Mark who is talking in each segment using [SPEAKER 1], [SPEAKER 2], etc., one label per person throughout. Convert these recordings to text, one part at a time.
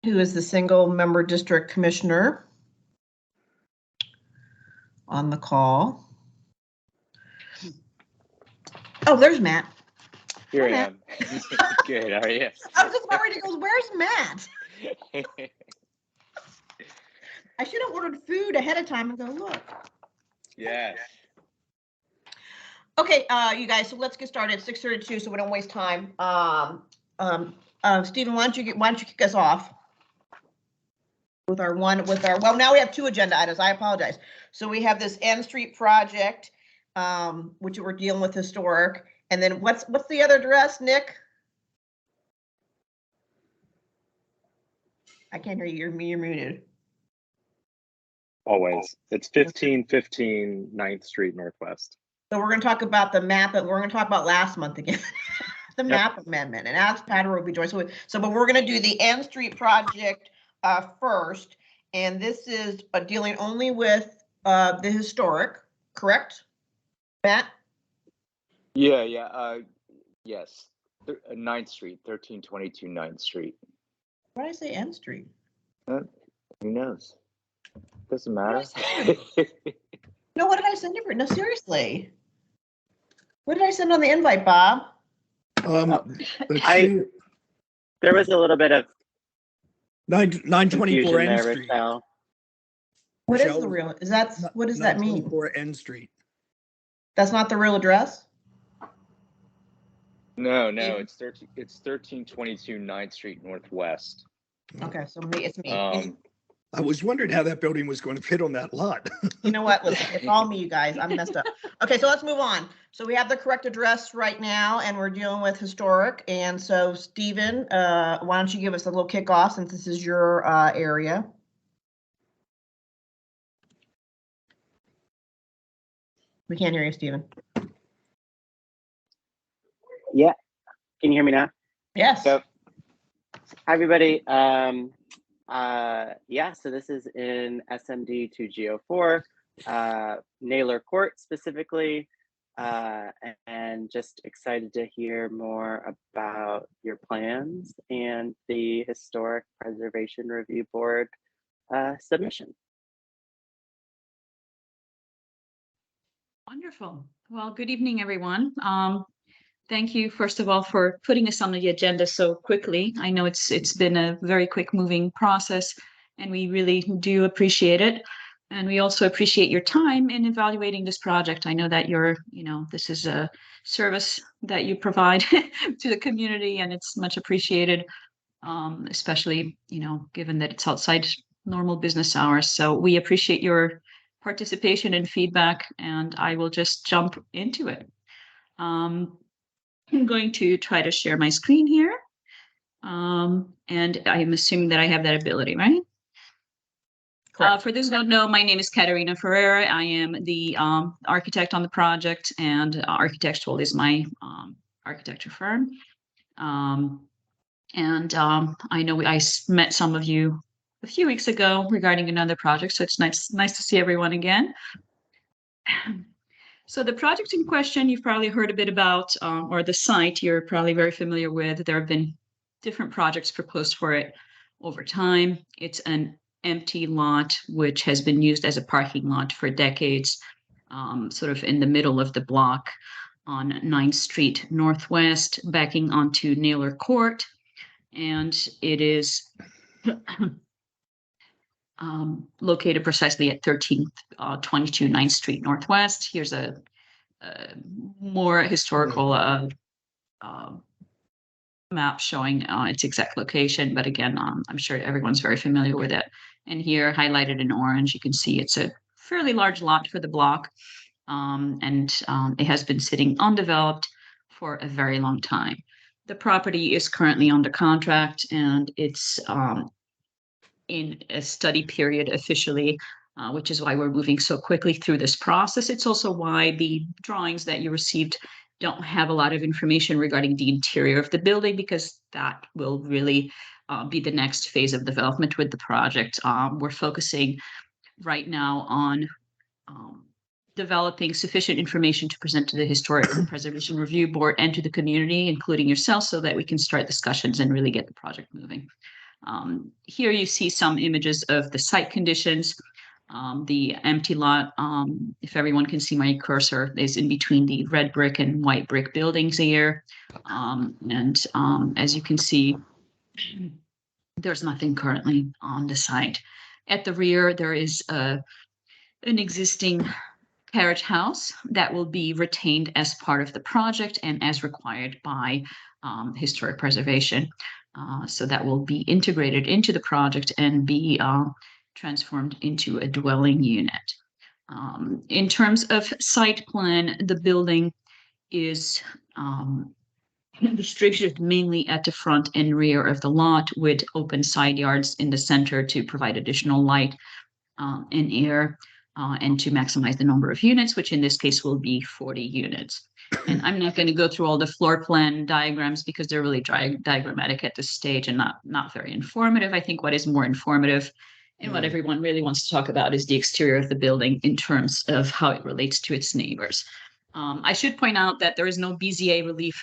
[SPEAKER 1] who is the single member district commissioner, on the call. Oh, there's Matt.
[SPEAKER 2] Here I am. Good, how are you?
[SPEAKER 1] I was just about ready to go, where's Matt? I should have ordered food ahead of time and go, look.
[SPEAKER 2] Yeah.
[SPEAKER 1] Okay, you guys, so let's get started at 6:32 so we don't waste time. Stephen, why don't you kick us off with our well, now we have 2 agenda items. I apologize. So we have this N Street project, which we're dealing with historic. And then what's the other address, Nick? I can't hear you. You're muted.
[SPEAKER 2] Always. It's 1515 9th Street Northwest.
[SPEAKER 1] So we're going to talk about the map, but we're going to talk about last month again, the map amendment, and ask Pat or Ruby Joyce. So, but we're going to do the N Street project first, and this is dealing only with the historic, correct, Matt?
[SPEAKER 2] Yeah. Yes. 9th Street, 1322 9th Street.
[SPEAKER 1] Why did I say N Street?
[SPEAKER 2] Who knows? Doesn't matter.
[SPEAKER 1] No, what did I send you for? No, seriously. What did I send on the invite, Bob?
[SPEAKER 3] There was a little bit of
[SPEAKER 4] 924 N
[SPEAKER 3] there,
[SPEAKER 4] Street.
[SPEAKER 3] Michelle.
[SPEAKER 1] What is the real? What does that mean?
[SPEAKER 4] 924 N Street.
[SPEAKER 1] That's not the real address?
[SPEAKER 2] No, it's 1322 9th Street Northwest.
[SPEAKER 1] Okay, so it's me.
[SPEAKER 4] I was wondering how that building was going to fit on that lot.
[SPEAKER 1] You know what? Listen, it's all me, you guys. I'm messed up. Okay, so let's move on. So we have the correct address right now, and we're dealing with historic. And so, Stephen, why don't you give us a little kickoff since this is your area? We can't hear you, Stephen.
[SPEAKER 3] Yeah. Can you hear me now?
[SPEAKER 1] Yes.
[SPEAKER 3] So, hi, everybody. So this is in SMD 2G04, Naylor Court specifically, and just excited to hear more about your plans and the Historic Preservation Review Board submission.
[SPEAKER 5] Wonderful. Well, good evening, everyone. Thank you, first of all, for putting us on the agenda so quickly. I know it's been a very quick moving process, and we really do appreciate it. And we also appreciate your time in evaluating this project. I know that this is a service that you provide to the community, and it's much appreciated, especially, given that it's outside normal business hours. So we appreciate your participation and feedback, and I will just jump into it. I'm going to try to share my screen here. And I'm assuming that I have that ability, right? For those who don't know, my name is Caterina Ferreira. I am the architect on the project, and Architectural is my architecture firm. I know I met some of you a few weeks ago regarding another project, so it's nice to see everyone again. So the project in question, you've probably heard a bit about, or the site you're probably very familiar with. There have been different projects proposed for it over time. It's an empty lot, which has been used as a parking lot for decades, sort of in the middle of the block on 9th Street Northwest, backing onto Naylor Court. And it is located precisely at 1322 9th Street Northwest. Here's a more historical map showing its exact location, but again, I'm sure everyone's very familiar with it. And here, highlighted in orange, you can see it's a fairly large lot for the block, and it has been sitting undeveloped for a very long time. The property is currently under contract, and it's in a study period officially, which is why we're moving so quickly through this process. It's also why the drawings that you received don't have a lot of information regarding the interior of the building, because that will really be the next phase of development with the project. We're focusing right now on developing sufficient information to present to the Historic Preservation Review Board and to the community, including yourself, so that we can start discussions and really get the project moving. Here you see some images of the site conditions. The empty lot, if everyone can see my cursor, is in between the red brick and white brick buildings here. As you can see, there's nothing currently on the site. At the rear, there is an existing carriage house that will be retained as part of the project and as required by historic preservation. So that will be integrated into the project and be transformed into a dwelling unit. In terms of site plan, the building is distributed mainly at the front and rear of the lot, with open side yards in the center to provide additional light and air, and to maximize the number of units, which in this case will be 40 units. And I'm not going to go through all the floor plan diagrams because they're really diagrammatic at this stage and not very informative. I think what is more informative and what everyone really wants to talk about is the exterior of the building in terms of how it relates to its neighbors. I should point out that there is no BZA relief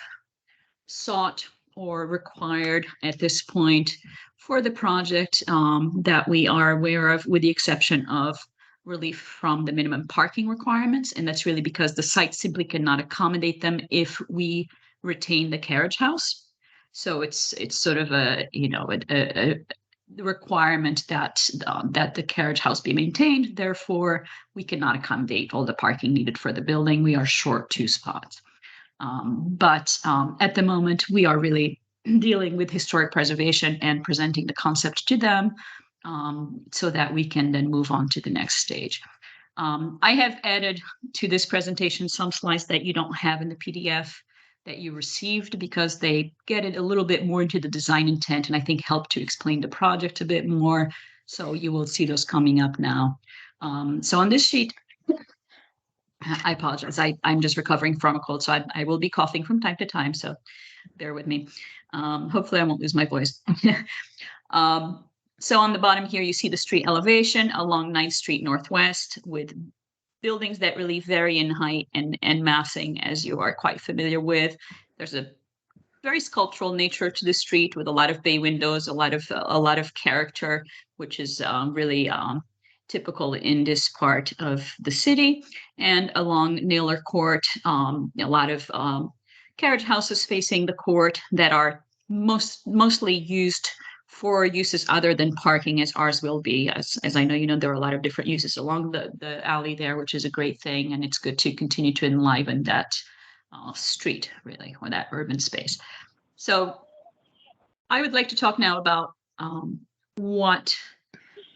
[SPEAKER 5] sought or required at this point for the project that we are aware of, with the exception of relief from the minimum parking requirements. And that's really because the site simply cannot accommodate them if we retain the carriage house. So it's sort of a requirement that the carriage house be maintained. Therefore, we cannot accommodate all the parking needed for the building. We are short 2 spots. But at the moment, we are really dealing with historic preservation and presenting the concept to them so that we can then move on to the next stage. I have added to this presentation some slides that you don't have in the PDF that you received because they get it a little bit more into the design intent and I think help to explain the project a bit more. So you will see those coming up now. So on this sheet, I apologize. I'm just recovering from a cold, so I will be coughing from time to time, so bear with me. Hopefully I won't lose my voice. So on the bottom here, you see the street elevation along 9th Street Northwest with buildings that really vary in height and massing, as you are quite familiar with. There's a very sculptural nature to the street with a lot of bay windows, a lot of character, which is really typical in this part of the city. And along Naylor Court, a lot of carriage houses facing the court that are mostly used for uses other than parking, as ours will be. As I know, there are a lot of different uses along the alley there, which is a great thing. And it's good to continue to enliven that street, really, or that urban space. So I would like to talk now about what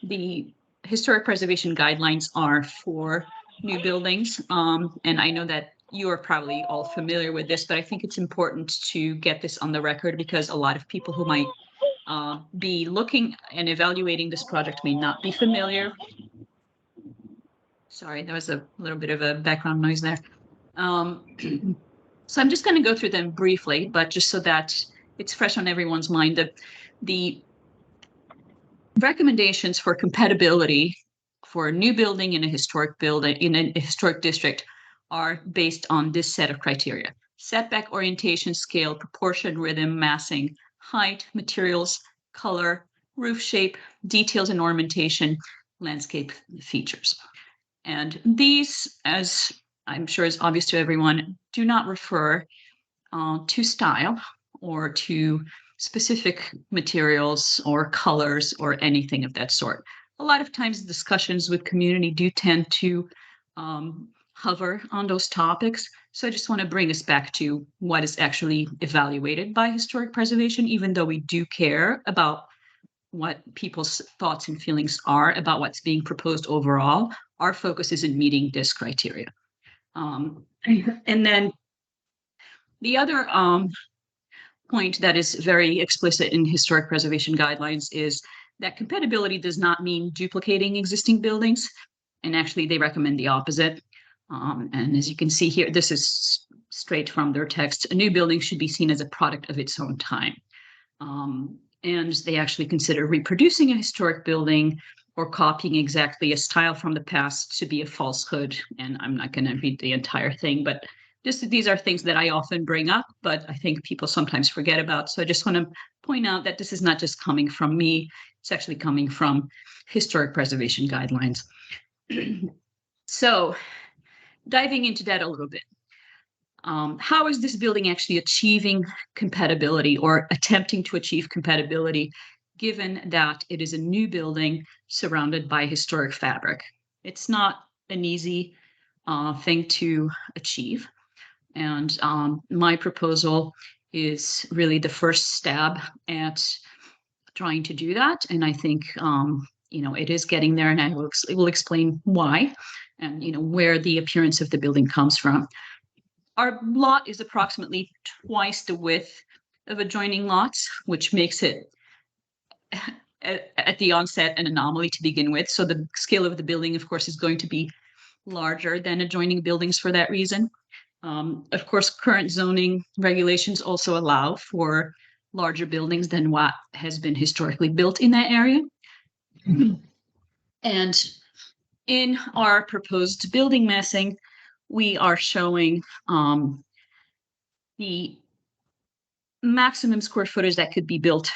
[SPEAKER 5] the historic preservation guidelines are for new buildings. And I know that you are probably all familiar with this, but I think it's important to get this on the record because a lot of people who might be looking and evaluating this project may not be familiar. Sorry, there was a little bit of a background noise there. So I'm just going to go through them briefly, but just so that it's fresh on everyone's mind, the recommendations for compatibility for a new building in a historic building in a historic district are based on this set of criteria: setback, orientation, scale, proportion, rhythm, massing, height, materials, color, roof shape, details and ornamentation, landscape features. And these, as I'm sure is obvious to everyone, do not refer to style or to specific materials or colors or anything of that sort. A lot of times discussions with community do tend to hover on those topics. So I just want to bring us back to what is actually evaluated by historic preservation, even though we do care about what people's thoughts and feelings are about what's being proposed overall. Our focus is in meeting this criteria. And then the other point that is very explicit in historic preservation guidelines is that compatibility does not mean duplicating existing buildings. And actually, they recommend the opposite. And as you can see here, this is straight from their text. A new building should be seen as a product of its own time. And they actually consider reproducing a historic building or copying exactly a style from the past to be a falsehood. And I'm not going to read the entire thing, but these are things that I often bring up, but I think people sometimes forget about. So I just want to point out that this is not just coming from me, it's actually coming from historic preservation guidelines. So diving into that a little bit. How is this building actually achieving compatibility or attempting to achieve compatibility, given that it is a new building surrounded by historic fabric? It's not an easy thing to achieve. And my proposal is really the first stab at trying to do that. And I think, it is getting there, and I will explain why and, where the appearance of the building comes from. Our lot is approximately twice the width of adjoining lots, which makes it at the onset an anomaly to begin with. So the scale of the building, of course, is going to be larger than adjoining buildings for that reason. Of course, current zoning regulations also allow for larger buildings than what has been historically built in that area. And in our proposed building massing, we are showing the maximum square footage that could be built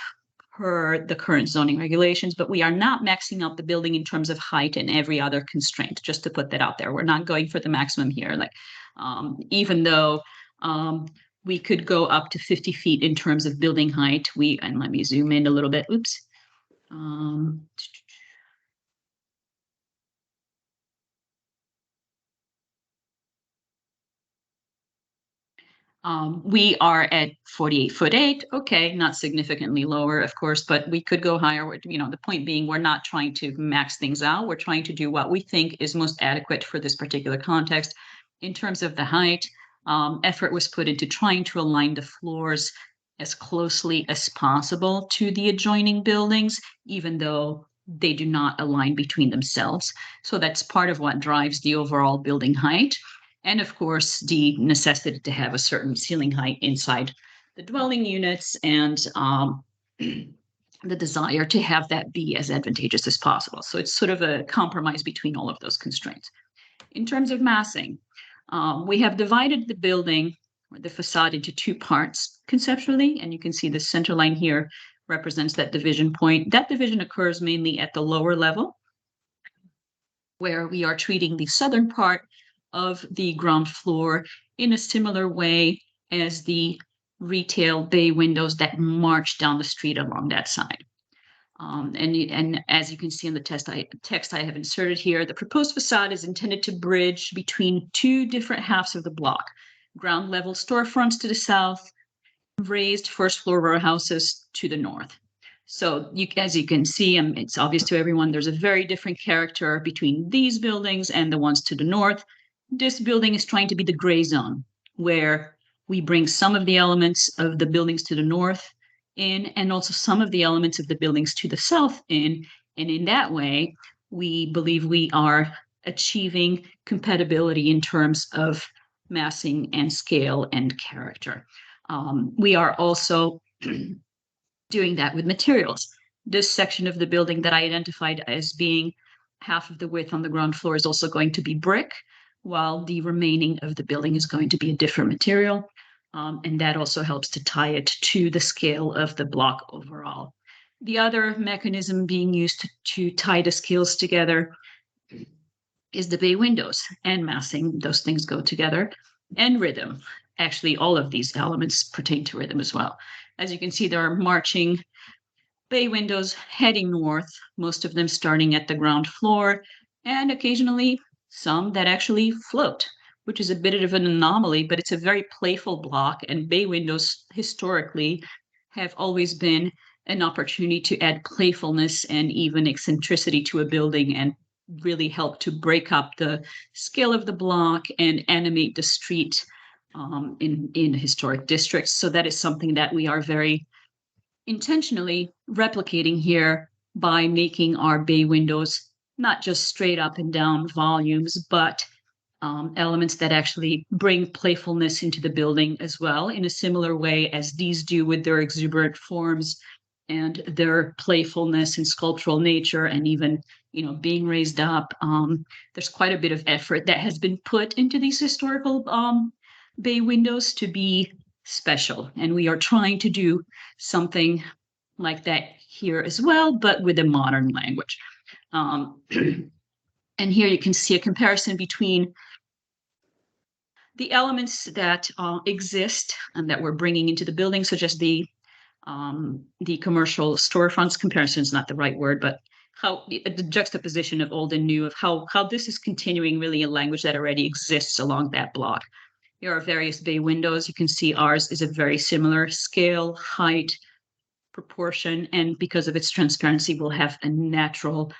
[SPEAKER 5] per the current zoning regulations, but we are not maxing out the building in terms of height and every other constraint, just to put that out there. We're not going for the maximum here. Even though we could go up to 50 feet in terms of building height, and let me zoom in a little bit, oops. We are at 48'8". Okay, not significantly lower, of course, but we could go higher. The point being, we're not trying to max things out. We're trying to do what we think is most adequate for this particular context. In terms of the height, effort was put into trying to align the floors as closely as possible to the adjoining buildings, even though they do not align between themselves. So that's part of what drives the overall building height. And of course, the necessity to have a certain ceiling height inside the dwelling units, and the desire to have that be as advantageous as possible. So it's sort of a compromise between all of those constraints. In terms of massing, we have divided the building, or the facade, into two parts conceptually, and you can see the center line here represents that division point. That division occurs mainly at the lower level, where we are treating the southern part of the ground floor in a similar way as the retail bay windows that march down the street along that side. And as you can see in the text I have inserted here, the proposed facade is intended to bridge between two different halves of the block: ground level storefronts to the south, raised first floor warehouses to the north. So as you can see, it's obvious to everyone, there's a very different character between these buildings and the ones to the north. This building is trying to be the gray zone, where we bring some of the elements of the buildings to the north in, and also some of the elements of the buildings to the south in. And in that way, we believe we are achieving compatibility in terms of massing and scale and character. We are also doing that with materials. This section of the building that I identified as being half of the width on the ground floor is also going to be brick, while the remaining of the building is going to be a different material. And that also helps to tie it to the scale of the block overall. The other mechanism being used to tie the scales together is the bay windows and massing. Those things go together. And rhythm. Actually, all of these elements pertain to rhythm as well. As you can see, there are marching bay windows heading north, most of them starting at the ground floor, and occasionally some that actually float, which is a bit of an anomaly, but it's a very playful block, and bay windows historically have always been an opportunity to add playfulness and even eccentricity to a building, and really help to break up the scale of the block and animate the street in historic districts. So that is something that we are very intentionally replicating here by making our bay windows not just straight up and down volumes, but elements that actually bring playfulness into the building as well, in a similar way as these do with their exuberant forms and their playfulness and sculptural nature, and even being raised up. There's quite a bit of effort that has been put into these historical bay windows to be special. And we are trying to do something like that here as well, but with a modern language. And here you can see a comparison between the elements that exist and that we're bringing into the building, such as the commercial storefronts. Comparison is not the right word, but how the juxtaposition of old and new, of how this is continuing really a language that already exists along that block. There are various bay windows. You can see ours is a very similar scale, height, proportion, and because of its transparency, we'll have a natural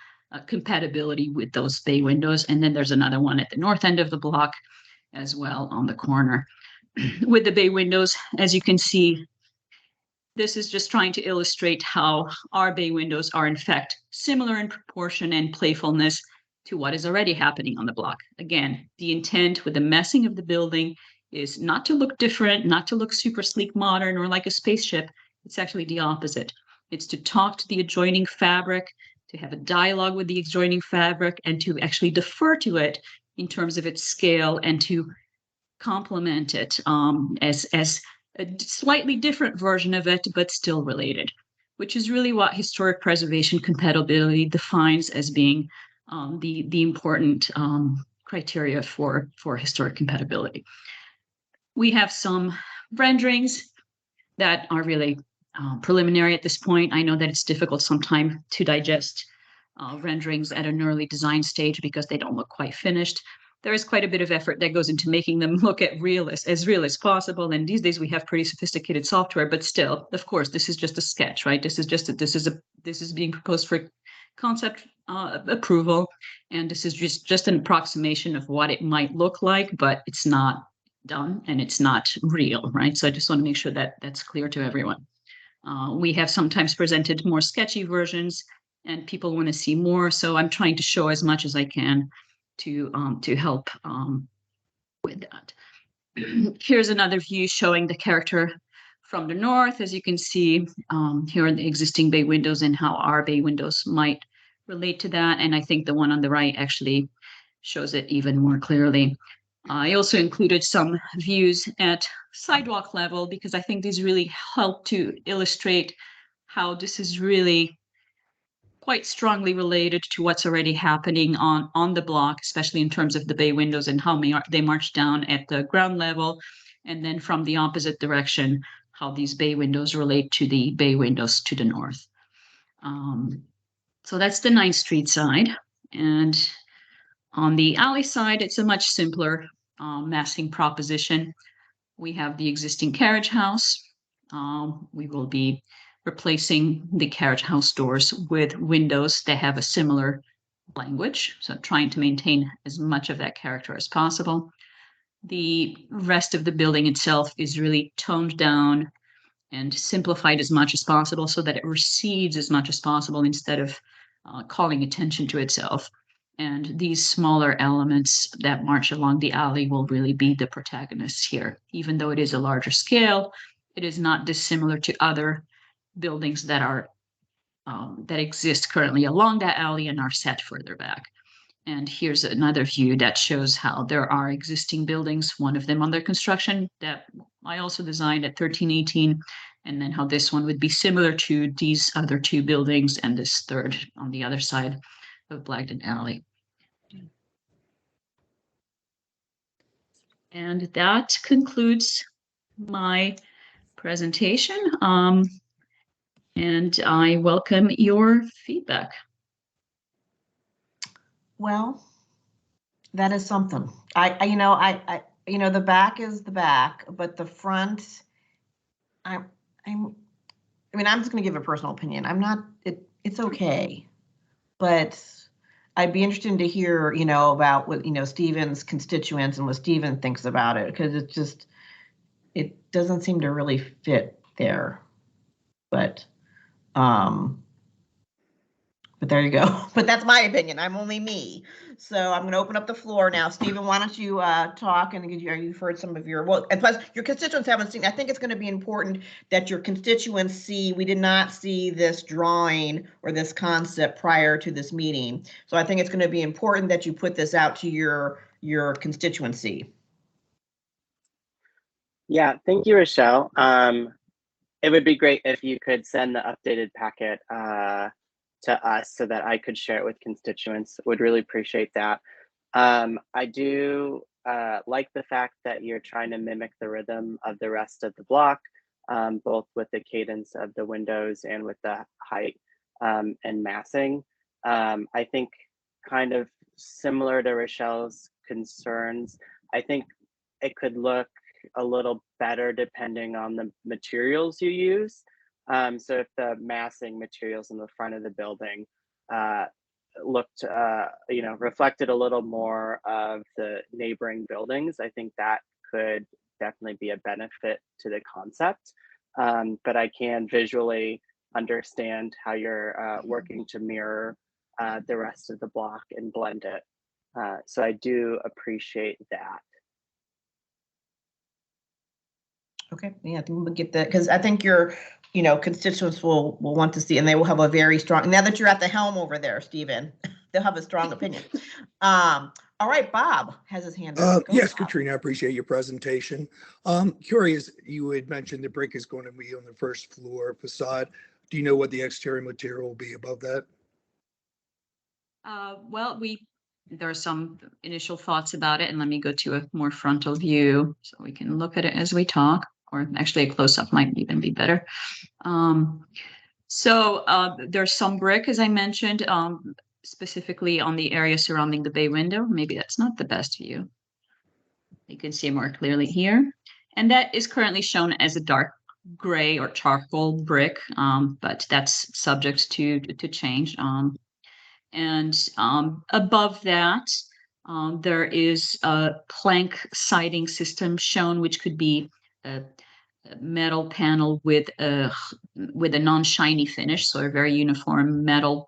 [SPEAKER 5] compatibility with those bay windows. And then there's another one at the north end of the block as well on the corner. With the bay windows, as you can see, this is just trying to illustrate how our bay windows are in fact similar in proportion and playfulness to what is already happening on the block. Again, the intent with the massing of the building is not to look different, not to look super sleek modern or like a spaceship. It's actually the opposite. It's to talk to the adjoining fabric, to have a dialogue with the adjoining fabric, and to actually defer to it in terms of its scale and to complement it as a slightly different version of it, but still related, which is really what historic preservation compatibility defines as being the important criteria for historic compatibility. We have some renderings that are really preliminary at this point. I know that it's difficult sometimes to digest renderings at an early design stage because they don't look quite finished. There is quite a bit of effort that goes into making them look at as real as possible. And these days we have pretty sophisticated software, but still, of course, this is just a sketch, right? This is being proposed for concept approval, and this is just an approximation of what it might look like, but it's not done and it's not real, right? So I just want to make sure that that's clear to everyone. We have sometimes presented more sketchy versions, and people want to see more. So I'm trying to show as much as I can to help with that. Here's another view showing the character from the north. As you can see, here are the existing bay windows and how our bay windows might relate to that. And I think the one on the right actually shows it even more clearly. I also included some views at sidewalk level because I think these really help to illustrate how this is really quite strongly related to what's already happening on the block, especially in terms of the bay windows and how they march down at the ground level. And then from the opposite direction, how these bay windows relate to the bay windows to the north. So that's the 9th Street side. And on the alley side, it's a much simpler massing proposition. We have the existing carriage house. We will be replacing the carriage house doors with windows that have a similar language. So trying to maintain as much of that character as possible. The rest of the building itself is really toned down and simplified as much as possible so that it recedes as much as possible instead of calling attention to itself. And these smaller elements that march along the alley will really be the protagonists here. Even though it is a larger scale, it is not dissimilar to other buildings that are that exist currently along that alley and are set further back. And here's another view that shows how there are existing buildings, one of them under construction that I also designed at 1318, and then how this one would be similar to these other 2 buildings and this third on the other side of Blagden Alley. And that concludes my presentation. And I welcome your feedback.
[SPEAKER 1] Well, that is something. I the back is the back, but the front, I'm just going to give a personal opinion. It's okay, but I'd be interested to hear, about what, Stephen's constituents and what Stephen thinks about it, because it doesn't seem to really fit there. But there you go. But that's my opinion. I'm only me. So I'm going to open up the floor now. Stephen, why don't you talk, and you've heard some of and plus your constituents haven't seen. I think it's going to be important that your constituents see. We did not see this drawing or this concept prior to this meeting. So I think it's going to be important that you put this out to your constituency.
[SPEAKER 3] Yeah, thank you, Rochelle. It would be great if you could send the updated packet to us so that I could share it with constituents. Would really appreciate that. I do like the fact that you're trying to mimic the rhythm of the rest of the block, both with the cadence of the windows and with the height and massing. I think kind of similar to Rochelle's concerns, I think it could look a little better depending on the materials you use. So if the massing materials in the front of the building looked, reflected a little more of the neighboring buildings, I think that could definitely be a benefit to the concept. But I can visually understand how you're working to mirror the rest of the block and blend it. So I do appreciate that.
[SPEAKER 1] Okay, yeah, I think we'll get that, because I think your, constituents will want to see, and they will have a very strong, now that you're at the helm over there, Stephen, they'll have a strong opinion. All right, Bob has his hand up. Go,
[SPEAKER 4] Yes,
[SPEAKER 1] Bob.
[SPEAKER 4] Katrina, I appreciate your presentation. Curious, you had mentioned the brick is going to be on the first floor facade. Do you know what the exterior material will be above that?
[SPEAKER 5] Well, there are some initial thoughts about it, and let me go to a more frontal view so we can look at it as we talk, or actually a close-up might even be better. There's some brick, as I mentioned, specifically on the area surrounding the bay window. Maybe that's not the best view. You can see it more clearly here. And that is currently shown as a dark gray or charcoal brick, but that's subject to change. Above that, there is a plank siding system shown, which could be a metal panel with a non-shiny finish, so a very uniform metal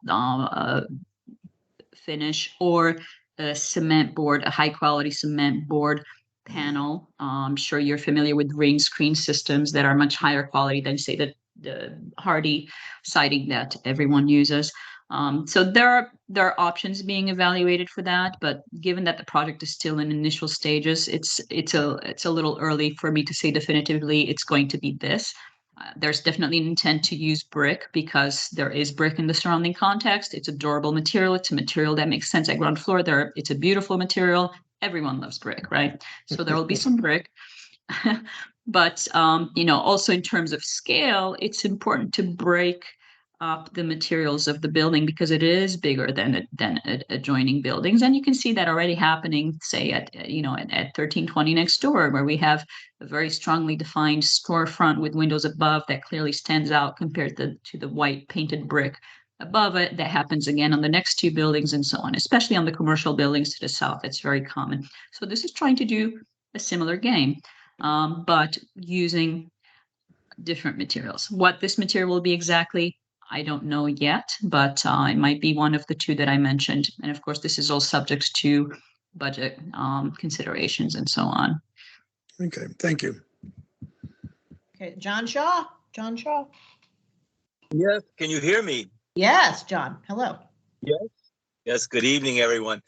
[SPEAKER 5] finish, or a cement board, a high-quality cement board panel. I'm sure you're familiar with ring screen systems that are much higher quality than, say, the hardy siding that everyone uses. So there are options being evaluated for that, but given that the project is still in initial stages, it's a little early for me to say definitively it's going to be this. There's definitely an intent to use brick because there is brick in the surrounding context. It's a durable material. It's a material that makes sense at ground floor. It's a beautiful material. Everyone loves brick, right? So there will be some brick. But also in terms of scale, it's important to break up the materials of the building because it is bigger than adjoining buildings, and you can see that already happening, say at 1320 next door, where we have a very strongly defined storefront with windows above that clearly stands out compared to the white painted brick above it. That happens again on the next two buildings and so on, especially on the commercial buildings to the south. It's very common. So this is trying to do a similar game, but using different materials. What this material will be exactly, I don't know yet, but it might be one of the two that I mentioned. And of course, this is all subject to budget considerations and so on.
[SPEAKER 4] Okay, thank you.
[SPEAKER 1] Okay, John Shaw. John Shaw.
[SPEAKER 6] Yes, can you hear me?
[SPEAKER 1] Yes, John. Hello.
[SPEAKER 6] Yes. Yes, good evening, everyone.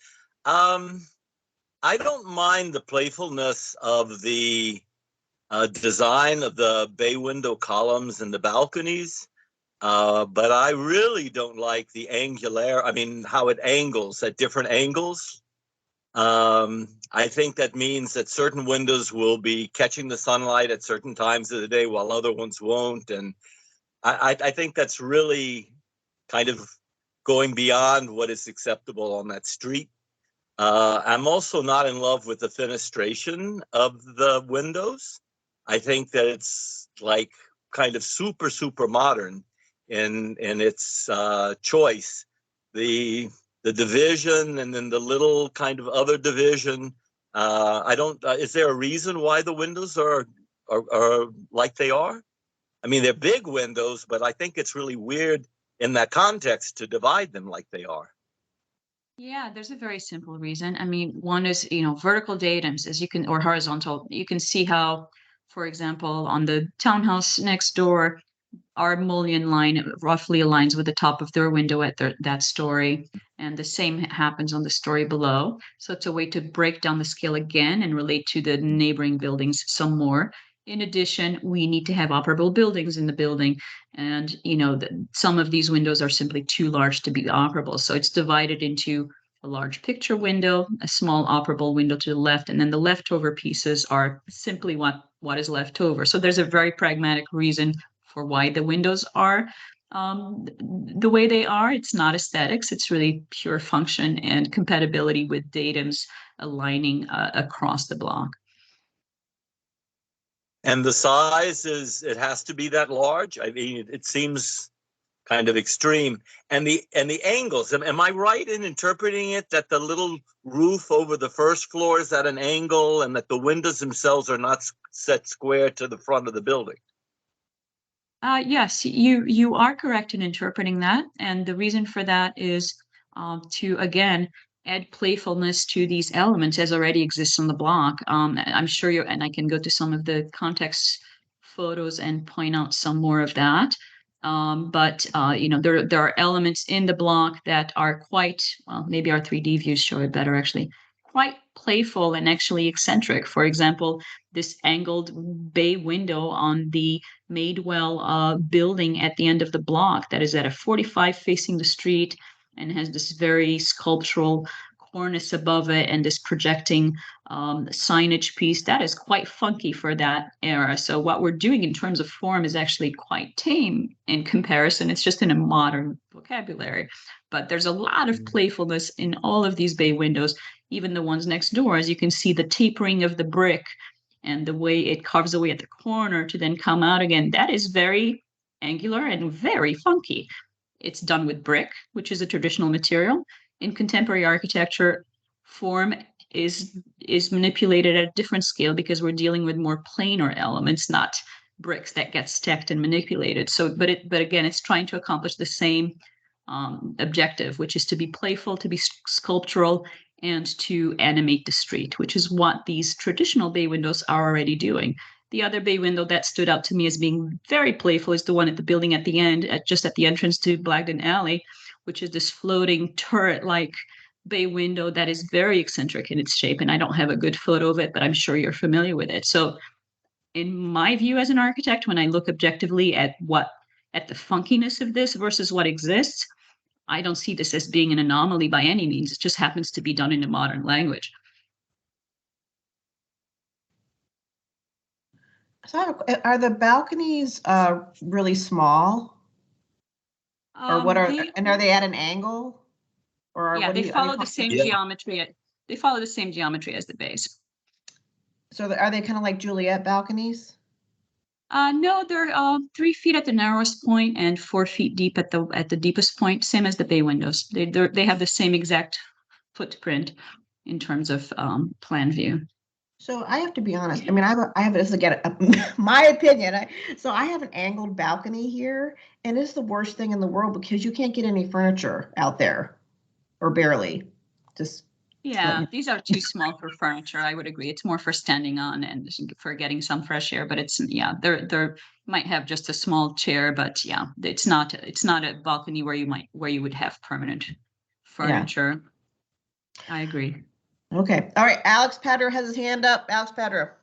[SPEAKER 6] I don't mind the playfulness of the design of the bay window columns and the balconies, but I really don't like the how it angles at different angles. I think that means that certain windows will be catching the sunlight at certain times of the day while other ones won't. And I think that's really kind of going beyond what is acceptable on that street. I'm also not in love with the fenestration of the windows. I think that it's like kind of super modern in its choice. The division and then the little kind of other division. Is there a reason why the windows are like they are? I mean, they're big windows, but I think it's really weird in that context to divide them like they are.
[SPEAKER 5] Yeah, there's a very simple reason. I mean, one is, vertical datums, or horizontal. You can see how, for example, on the townhouse next door, our mullion line roughly aligns with the top of their window at that story. And the same happens on the story below. So it's a way to break down the scale again and relate to the neighboring buildings some more. In addition, we need to have operable buildings in the building. And, some of these windows are simply too large to be operable. So it's divided into a large picture window, a small operable window to the left, and then the leftover pieces are simply what is left over. So there's a very pragmatic reason for why the windows are the way they are. It's not aesthetics, it's really pure function and compatibility with datums aligning across the block.
[SPEAKER 6] And the size it has to be that large? I mean, it seems kind of extreme. And the angles, am I right in interpreting it that the little roof over the first floor is at an angle and that the windows themselves are not set square to the front of the building?
[SPEAKER 5] Yes, you are correct in interpreting that. And the reason for that is to, again, add playfulness to these elements as already exists on the block. I'm sure and I can go to some of the context photos and point out some more of that. But there are elements in the block that are quite, well, maybe our 3D views show it better actually, quite playful and actually eccentric. For example, this angled bay window on the Madewell building at the end of the block that is at a 45 facing the street and has this very sculptural cornice above it and this projecting signage piece that is quite funky for that era. So what we're doing in terms of form is actually quite tame in comparison. It's just in a modern vocabulary, but there's a lot of playfulness in all of these bay windows, even the ones next door. As you can see, the tapering of the brick and the way it carves away at the corner to then come out again, that is very angular and very funky. It's done with brick, which is a traditional material. In contemporary architecture, form is manipulated at a different scale because we're dealing with more planar elements, not bricks that get stacked and manipulated. So, but again, it's trying to accomplish the same objective, which is to be playful, to be sculptural, and to animate the street, which is what these traditional bay windows are already doing. The other bay window that stood out to me as being very playful is the one at the building at the end, just at the entrance to Blagden Alley, which is this floating turret-like bay window that is very eccentric in its shape. And I don't have a good photo of it, but I'm sure you're familiar with it. So in my view as an architect, when I look objectively at the funkiness of this versus what exists, I don't see this as being an anomaly by any means. It just happens to be done in a modern language.
[SPEAKER 1] So are the balconies really small? Or what are they at an angle? Or
[SPEAKER 5] yeah, they follow the same geometry. They follow the same geometry as the bays.
[SPEAKER 1] So are they kind of like Juliet balconies?
[SPEAKER 5] No, they're 3 feet at the narrowest point and 4 feet deep at the deepest point, same as the bay windows. They have the same exact footprint in terms of plan view.
[SPEAKER 1] So I have to be honest. I mean, I have this again, my opinion. So I have an angled balcony here, and it's the worst thing in the world because you can't get any furniture out there, or barely. Just
[SPEAKER 5] yeah, these are too small for furniture. I would agree. It's more for standing on and for getting some fresh air. But it's they're might have just a small chair, but yeah, it's not a balcony where you would have permanent furniture. Yeah. I agree.
[SPEAKER 1] Okay. All right. Alex Patter has his hand up. Alex Patter.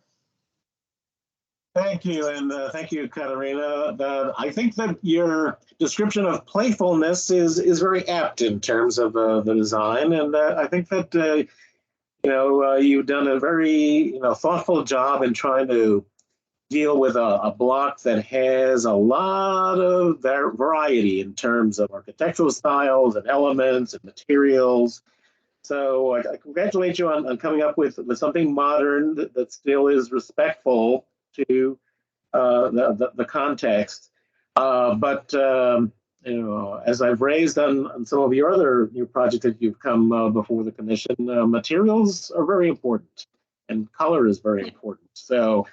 [SPEAKER 7] Thank you, and thank you, Katarina. I think that your description of playfulness is very apt in terms of the design, and I think that you've done a very thoughtful job in trying to deal with a block that has a lot of variety in terms of architectural styles and elements and materials. So I congratulate you on coming up with something modern that still is respectful to the context. But as I've raised on some of your projects that you've come before the commission, materials are very important, and color is very important. So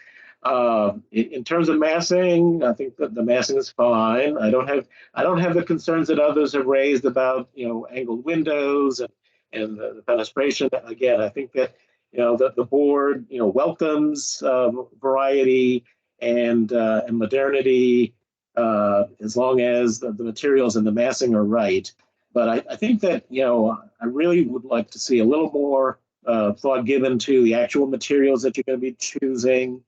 [SPEAKER 7] in terms of massing, I think that the massing is fine. I don't have the concerns that others have raised about angled windows and the fenestration. Again, I think that the board welcomes variety and modernity as long as the materials and the massing are right. But I think that I really would like to see a little more thought given to the actual materials that you're going to be choosing.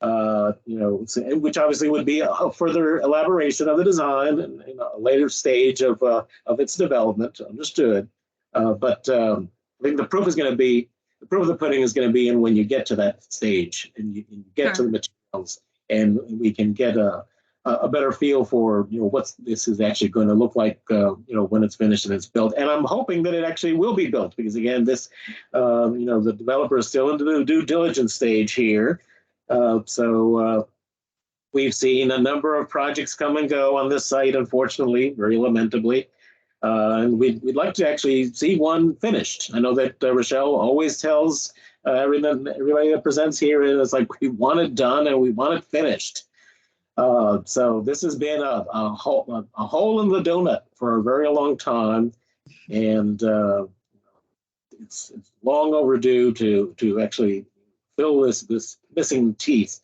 [SPEAKER 7] which obviously would be a further elaboration of the design and a later stage of its development. Understood, but I think the proof of the pudding is going to be in when you get to that stage and you get to the materials, and we can get a better feel for what this is actually going to look like when it's finished and it's built. And I'm hoping that it actually will be built, because again, this the developer is still into the due diligence stage here. We've seen a number of projects come and go on this site, unfortunately, very lamentably. And we'd like to actually see one finished. I know that Rochelle always tells everybody that presents here, it's like, we want it done and we want it finished. So this has been a hole in the donut for a very long time, and it's long overdue to actually fill this missing tooth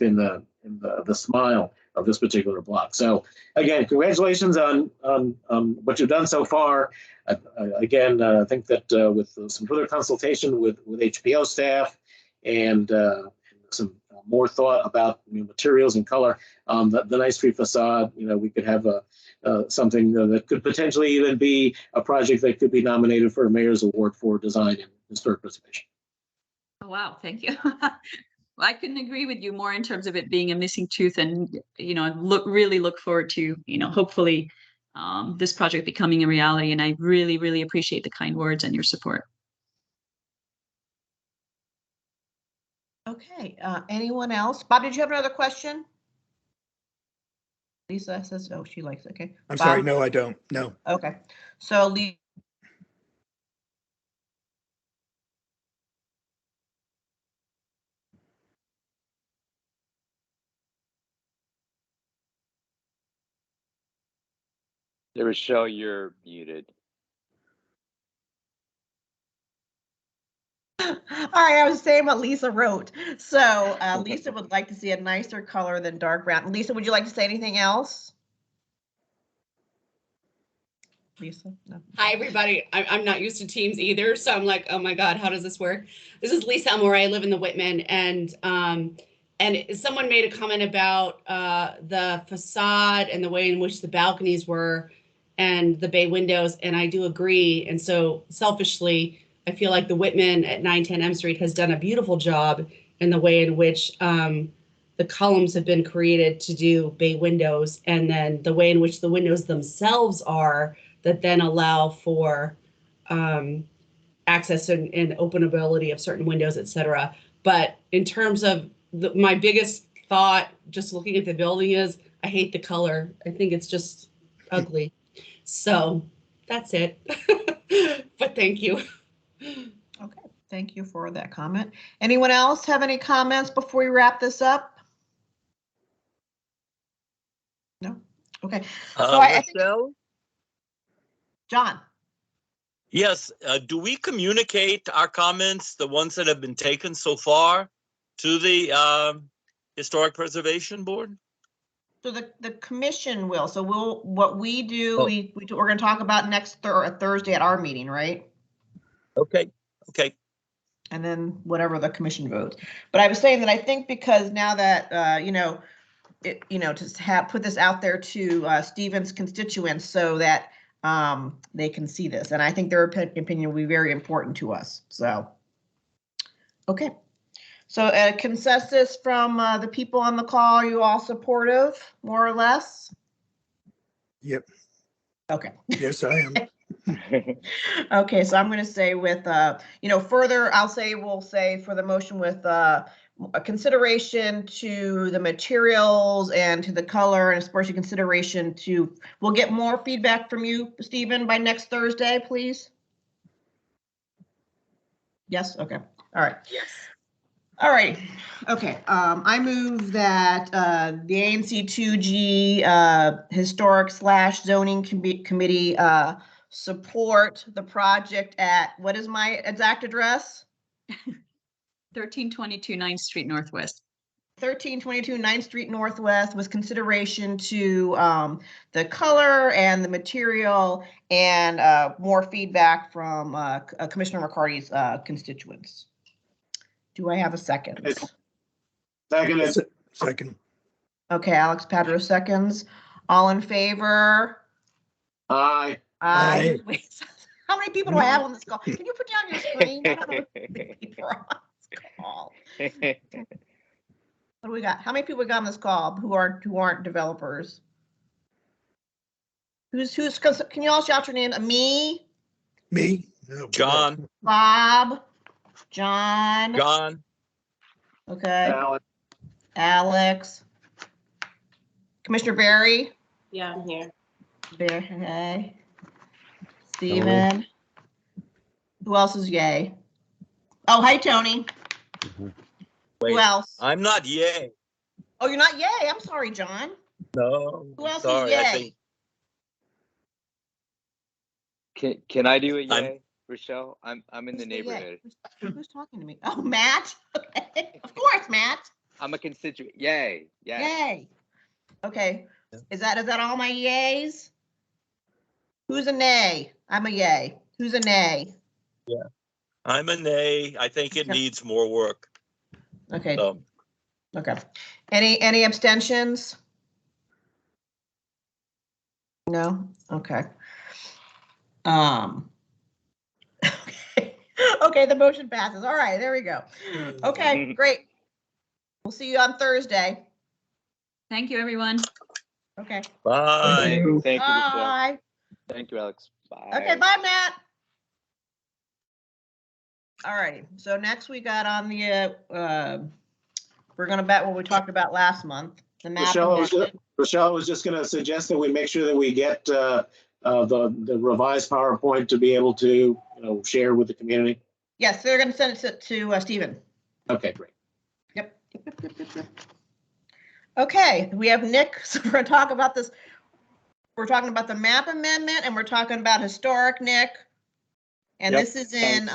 [SPEAKER 7] in the smile of this particular block. So again, congratulations on what you've done so far. I think that with some further consultation with HPO staff and some more thought about materials and color, the Ninth Street facade, we could have something that could potentially even be a project that could be nominated for a mayor's award for design and historic preservation.
[SPEAKER 5] Oh, wow, thank you. I couldn't agree with you more in terms of it being a missing tooth, and really look forward to hopefully this project becoming a reality. And I really appreciate the kind words and your support.
[SPEAKER 1] Okay, anyone else? Bob, did you have another question? Lisa says, oh, she likes it. Okay.
[SPEAKER 4] I'm
[SPEAKER 1] Bob?
[SPEAKER 4] sorry, no, I don't. No.
[SPEAKER 1] Okay, so Lisa.
[SPEAKER 2] Rochelle, you're muted.
[SPEAKER 1] All right, I was saying what Lisa wrote. So Lisa would like to see a nicer color than dark brown. Lisa, would you like to say anything else? Lisa? No.
[SPEAKER 8] Hi, everybody. I'm not used to Teams either, so I'm like, oh my God, how does this work? This is Lisa Elmore. I live in the Whitman, and someone made a comment about the facade and the way in which the balconies were and the bay windows, and I do agree. And so selfishly, I feel like the Whitman at 910 M Street has done a beautiful job in the way in which the columns have been created to do bay windows, and then the way in which the windows themselves are that then allow for access and openability of certain windows, et cetera. But in terms of my biggest thought, just looking at the building, is I hate the color. I think it's just ugly. So that's it. But thank you.
[SPEAKER 1] Okay, thank you for that comment. Anyone else have any comments before we wrap this up? No? Okay. So I think, John.
[SPEAKER 6] Yes, do we communicate our comments, the ones that have been taken so far, to the Historic Preservation Board?
[SPEAKER 1] So the commission will. So what we do, we're going to talk about next Thursday at our meeting, right?
[SPEAKER 6] Okay.
[SPEAKER 1] And then whatever the commission votes. But I was saying that I think because now that to put this out there to Stephen's constituents so that they can see this, and I think their opinion will be very important to us. So, okay. So a consensus from the people on the call. Are you all supportive, more or less?
[SPEAKER 4] Yep.
[SPEAKER 1] Okay.
[SPEAKER 4] Yes, I am.
[SPEAKER 1] Okay, so I'm going to say with, further, we'll say for the motion with a consideration to the materials and to the color, and especially consideration to, we'll get more feedback from you, Stephen, by next Thursday, please. Yes, okay, all right.
[SPEAKER 8] Yes.
[SPEAKER 1] All right, okay, I move that the ANC 2G Historic / Zoning Committee support the project at, what is my exact address?
[SPEAKER 5] 1322 9th Street Northwest.
[SPEAKER 1] 1322 9th Street Northwest, with consideration to the color and the material and more feedback from Commissioner McCarty's constituents. Do I have a second?
[SPEAKER 7] Seconded.
[SPEAKER 4] Second.
[SPEAKER 1] Okay, Alex Padro seconds. All in favor?
[SPEAKER 7] Aye.
[SPEAKER 4] Aye.
[SPEAKER 1] Wait, how many people do I have on this call? Can you put down your screen? I don't know how many people are on this call. What do we got? How many people we got on this call who aren't developers? Who's, can you all shout your name? Me?
[SPEAKER 4] Me? No.
[SPEAKER 6] John.
[SPEAKER 1] Bob? John?
[SPEAKER 6] John.
[SPEAKER 1] Okay.
[SPEAKER 7] Alex.
[SPEAKER 1] Alex? Commissioner Barry?
[SPEAKER 8] Yeah, I'm here.
[SPEAKER 1] Okay. Steven? Who else is yay? Oh, hi, Tony.
[SPEAKER 6] Wait,
[SPEAKER 1] Who else?
[SPEAKER 6] I'm not yay.
[SPEAKER 1] Oh, you're not yay. I'm sorry, John.
[SPEAKER 6] No.
[SPEAKER 1] Who else
[SPEAKER 6] sorry,
[SPEAKER 1] is
[SPEAKER 6] I
[SPEAKER 1] yay?
[SPEAKER 2] Can I do a
[SPEAKER 6] I'm-
[SPEAKER 2] yay, Rochelle? I'm in the
[SPEAKER 1] Who's yay?
[SPEAKER 2] neighborhood.
[SPEAKER 1] Who's talking to me? Oh, Matt. Okay. Of course, Matt.
[SPEAKER 2] I'm a constituent. Yay. Yeah.
[SPEAKER 1] Yay. Okay. Is that all my yays? Who's a nay? I'm a yay. Who's a nay?
[SPEAKER 6] I'm a nay. I think it
[SPEAKER 1] Okay.
[SPEAKER 6] needs more work.
[SPEAKER 1] Okay.
[SPEAKER 6] So
[SPEAKER 1] Okay. Any abstentions? No? Okay. Okay. Okay, the motion passes. All right, there we go. Okay, great. We'll see you on Thursday.
[SPEAKER 5] Thank you, everyone.
[SPEAKER 1] Okay.
[SPEAKER 6] bye.
[SPEAKER 2] Thank you, Rochelle.
[SPEAKER 1] Bye.
[SPEAKER 2] Thank you, Alex. Bye.
[SPEAKER 1] Okay, bye, Matt. All righty. So next we got on the, we're gonna bet what we talked about last month, the map.
[SPEAKER 7] Rochelle was just going to suggest that we make sure that we get the revised PowerPoint to be able to share with the community.
[SPEAKER 1] Yes, they're gonna send it to Stephen.
[SPEAKER 7] Okay, great.
[SPEAKER 1] Yep. Okay, we have Nick, so we're gonna talk about this. We're talking about the map amendment and we're talking about historic, Nick. And
[SPEAKER 9] Yep,
[SPEAKER 1] this is in,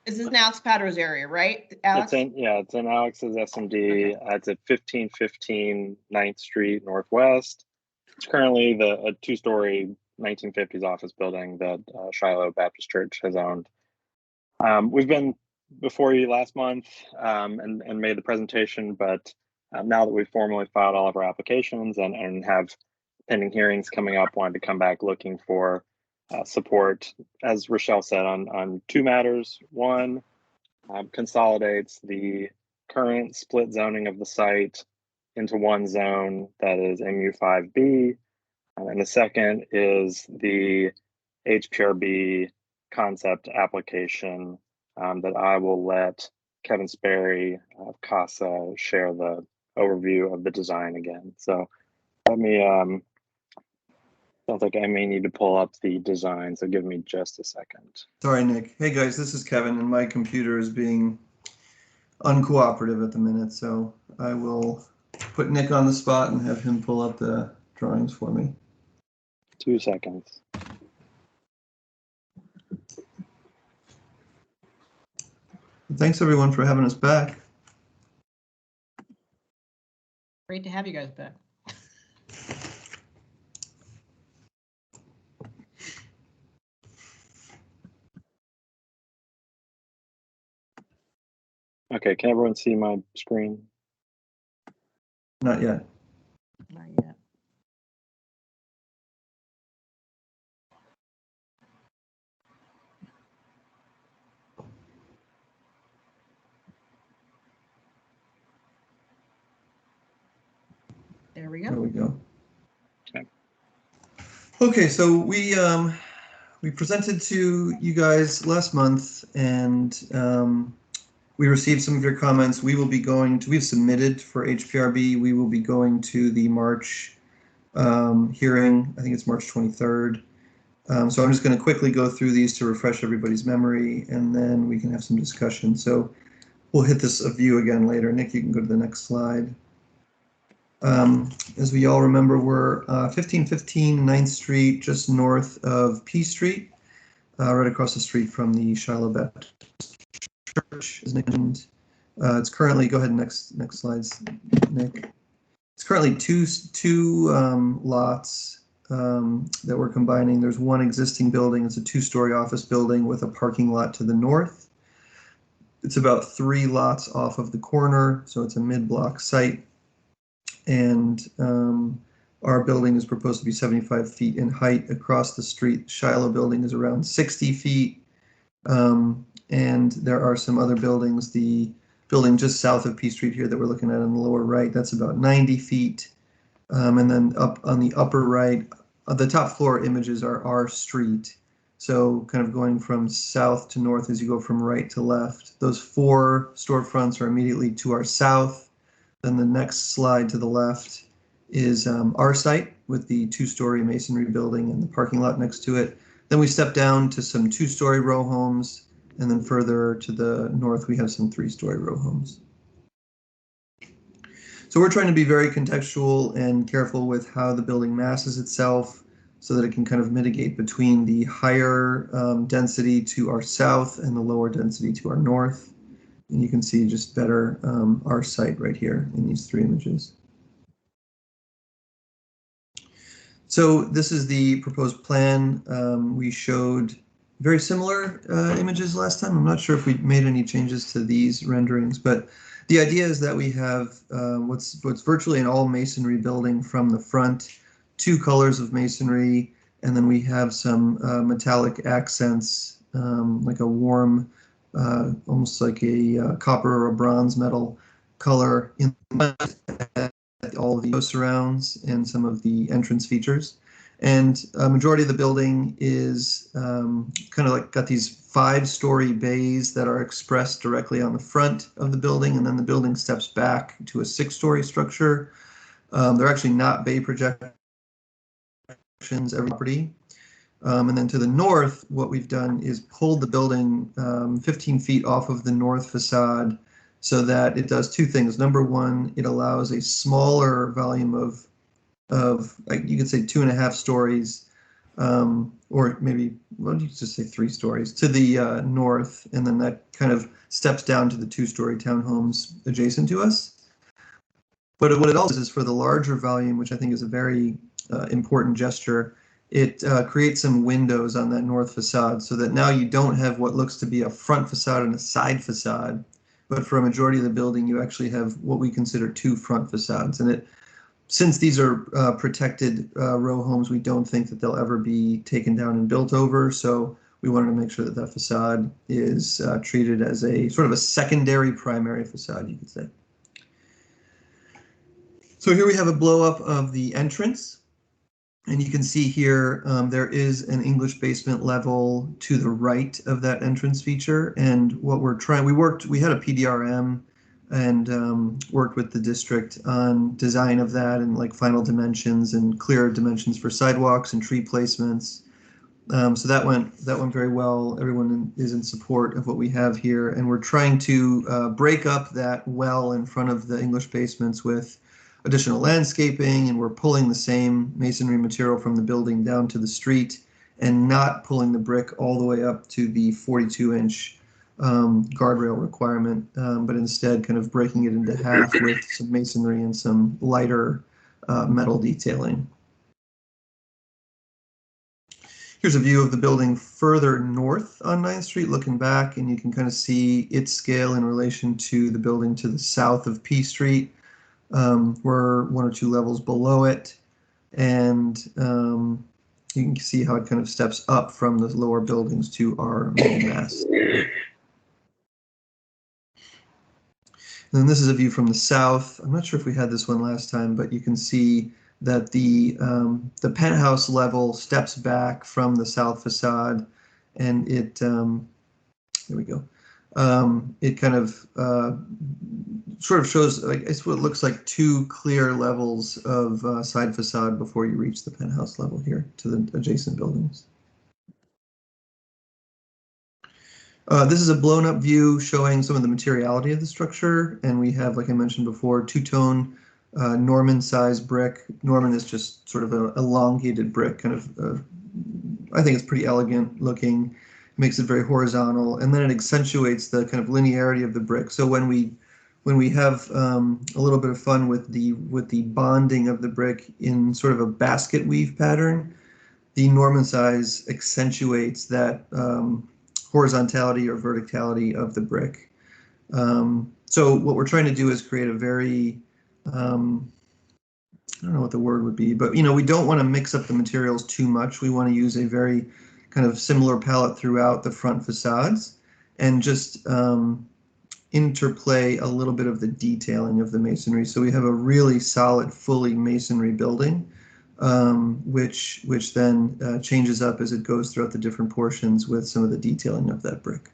[SPEAKER 1] this is in Alex Padro's area, right, Alex?
[SPEAKER 9] It's in Alex's SMD. It's at 1515 9th Street Northwest. It's currently a two-story 1950s office building that Shiloh Baptist Church has owned. We've been before you last month and made the presentation, but now that we've formally filed all of our applications and have pending hearings coming up, wanted to come back looking for support, as Rochelle said, on two matters. One, consolidates the current split zoning of the site into one zone that is MU5B. And the second is the HPRB concept application that I will let Kevin Sperry of CASA share the overview of the design again. So let me, sounds like I may need to pull up the design, so give me just a second.
[SPEAKER 10] Sorry, Nick. Hey guys, this is Kevin, and my computer is being uncooperative at the minute, so I will put Nick on the spot and have him pull up the drawings for me.
[SPEAKER 9] 2 seconds.
[SPEAKER 10] Thanks everyone for having us back.
[SPEAKER 1] Great to have you guys back.
[SPEAKER 9] Okay, can everyone see my screen?
[SPEAKER 10] Not yet.
[SPEAKER 1] Not yet. There we
[SPEAKER 10] There
[SPEAKER 1] go.
[SPEAKER 10] we go.
[SPEAKER 9] Okay.
[SPEAKER 10] Okay, so we presented to you guys last month, and we received some of your comments. We will be going to, we've submitted for HPRB. We will be going to the March hearing. I think it's March 23rd. So I'm just going to quickly go through these to refresh everybody's memory, and then we can have some discussion. So we'll hit this view again later. Nick, you can go to the next slide. As we all remember, we're 1515 9th Street, just north of P Street, right across the street from the Shiloh Baptist Church, as Nick mentioned. It's currently, go ahead, next slides, Nick. It's currently two lots that we're combining. There's one existing building. It's a two-story office building with a parking lot to the north. It's about 3 lots off of the corner, so it's a mid-block site. And our building is proposed to be 75 feet in height across the street. Shiloh building is around 60 feet. And there are some other buildings. The building just south of P Street here that we're looking at on the lower right, that's about 90 feet. And then up on the upper right, the top floor images are our street. So kind of going from south to north as you go from right to left. Those 4 storefronts are immediately to our south. Then the next slide to the left is our site with the 2-story masonry building and the parking lot next to it. Then we step down to some 2-story row homes, and then further to the north we have some 3-story row homes. So we're trying to be very contextual and careful with how the building masses itself so that it can kind of mitigate between the higher density to our south and the lower density to our north. And you can see just better our site right here in these 3 images. So this is the proposed plan. We showed very similar images last time. I'm not sure if we made any changes to these renderings, but the idea is that we have what's virtually an all masonry building from the front, 2 colors of masonry, and then we have some metallic accents, like a warm, almost like a copper or a bronze metal color in all of the surrounds and some of the entrance features. And a majority of the building is kind of like got these 5-story bays that are expressed directly on the front of the building, and then the building steps back to a 6-story structure. They're actually not bay projections every property. And then to the north, what we've done is pulled the building 15 feet off of the north facade so that it does 2 things. Number one, it allows a smaller volume of like you could say 2.5 stories, or maybe, well, you could just say 3 stories to the north, and then that kind of steps down to the 2-story townhomes adjacent to us. But what it also is for the larger volume, which I think is a very important gesture, it creates some windows on that north facade so that now you don't have what looks to be a front facade and a side facade, but for a majority of the building, you actually have what we consider 2 front facades. And since these are protected row homes, we don't think that they'll ever be taken down and built over. So we wanted to make sure that that facade is treated as a sort of a secondary primary facade, you could say. So here we have a blow up of the entrance. And you can see here there is an English basement level to the right of that entrance feature. And what we're trying, we had a PDRM and worked with the district on design of that and like final dimensions and clear dimensions for sidewalks and tree placements. So that went very well. Everyone is in support of what we have here, and we're trying to break up that well in front of the English basements with additional landscaping, and we're pulling the same masonry material from the building down to the street and not pulling the brick all the way up to the 42-inch guardrail requirement, but instead kind of breaking it into half with some masonry and some lighter metal detailing. Here's a view of the building further north on 9th Street looking back, and you can kind of see its scale in relation to the building to the south of P Street. We're 1 or 2 levels below it, and you can see how it kind of steps up from the lower buildings to our main mass. And then this is a view from the south. I'm not sure if we had this one last time, but you can see that the penthouse level steps back from the south facade, and it here we go. It kind of sort of shows, like, it's what looks like 2 clear levels of side facade before you reach the penthouse level here to the adjacent buildings. This is a blown up view showing some of the materiality of the structure, and we have, like I mentioned before, 2-tone Norman size brick. Norman is just sort of an elongated brick, kind of, I think it's pretty elegant looking, makes it very horizontal, and then it accentuates the kind of linearity of the brick. So when we have a little bit of fun with the bonding of the brick in sort of a basket weave pattern, the Norman size accentuates that horizontality or verticality of the brick. So what we're trying to do is create a very, I don't know what the word would be, but we don't want to mix up the materials too much. We want to use a very kind of similar palette throughout the front facades and just interplay a little bit of the detailing of the masonry. So we have a really solid, fully masonry building, which then changes up as it goes throughout the different portions with some of the detailing of that brick.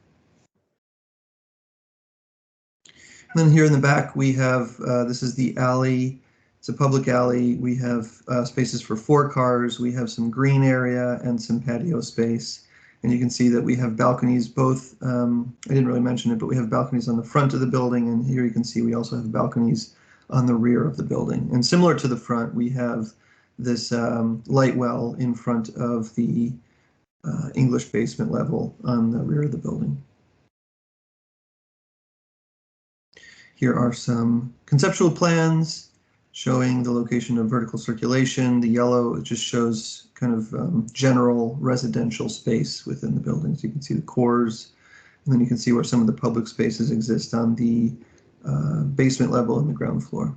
[SPEAKER 10] And then here in the back, we have, this is the alley. It's a public alley. We have spaces for 4 cars. We have some green area and some patio space. And you can see that we have balconies both, I didn't really mention it, but we have balconies on the front of the building. And here you can see we also have balconies on the rear of the building. And similar to the front, we have this light well in front of the English basement level on the rear of the building. Here are some conceptual plans showing the location of vertical circulation. The yellow, it just shows kind of general residential space within the buildings. You can see the cores, and then you can see where some of the public spaces exist on the basement level and the ground floor.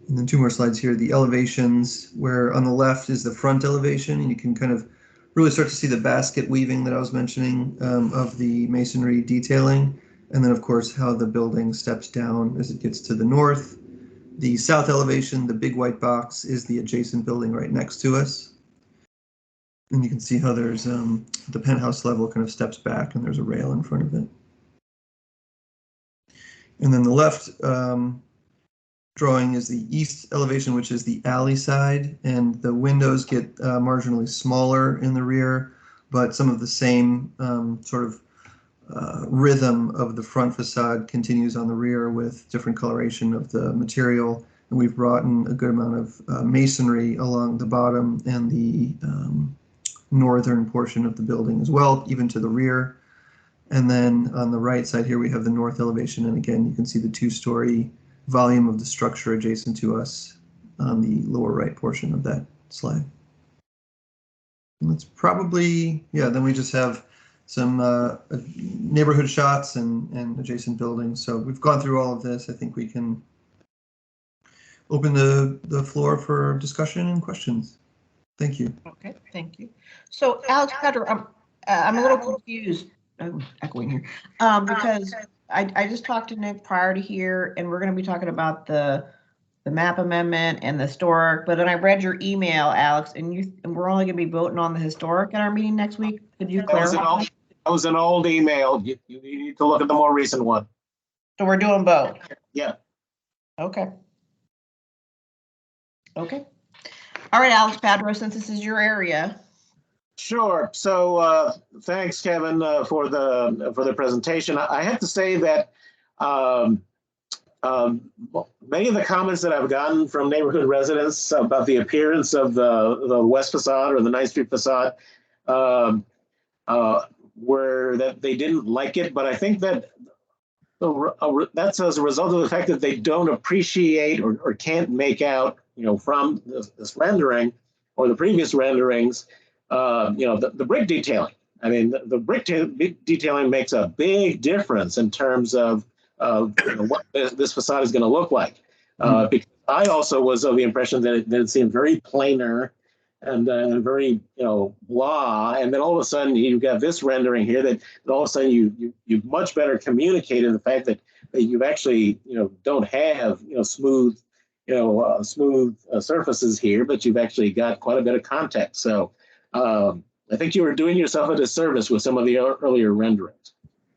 [SPEAKER 10] And then 2 more slides here, the elevations, where on the left is the front elevation, and you can kind of really start to see the basket weaving that I was mentioning of the masonry detailing. And then, of course, how the building steps down as it gets to the north. The south elevation, the big white box, is the adjacent building right next to us. And you can see how there's the penthouse level kind of steps back and there's a rail in front of it. And then the left drawing is the east elevation, which is the alley side. And the windows get marginally smaller in the rear, but some of the same sort of rhythm of the front facade continues on the rear with different coloration of the material. And we've brought in a good amount of masonry along the bottom and the northern portion of the building as well, even to the rear. And then on the right side here, we have the north elevation. And again, you can see the 2-story volume of the structure adjacent to us on the lower right portion of that slide. And that's probably, yeah, then we just have some neighborhood shots and adjacent buildings. So we've gone through all of this. I think we can open the floor for discussion and questions. Thank you.
[SPEAKER 1] Okay, thank you. So Alex Pedro, I'm a little confused. I'm echoing here because I just talked to Nick prior to here, and we're going to be talking about the map amendment and the historic. But then I read your email, Alex, and we're only going to be voting on the historic at our meeting next week. Could you clarify?
[SPEAKER 7] That was an old email. You need to look at the more recent one.
[SPEAKER 1] So we're doing both.
[SPEAKER 7] Yeah.
[SPEAKER 1] Okay. Okay. All right, Alex Pedro, since this is your area. Sure.
[SPEAKER 7] So thanks, Kevin, for the presentation. I have to say that many of the comments that I've gotten from neighborhood residents about the appearance of the west facade or the 9th Street facade were that they didn't like it, but I think that that's as a result of the fact that they don't appreciate or can't make out, from this rendering or the previous renderings, the brick detailing. I mean, the brick detailing makes a big difference in terms of what this facade is going to look like. Because I also was of the impression that it seemed very plainer and very, blah. And then all of a sudden you've got this rendering here that all of a sudden you've much better communicated the fact that you actually, don't have, smooth surfaces here, but you've actually got quite a bit of context. So I think you were doing yourself a disservice with some of the earlier renderings.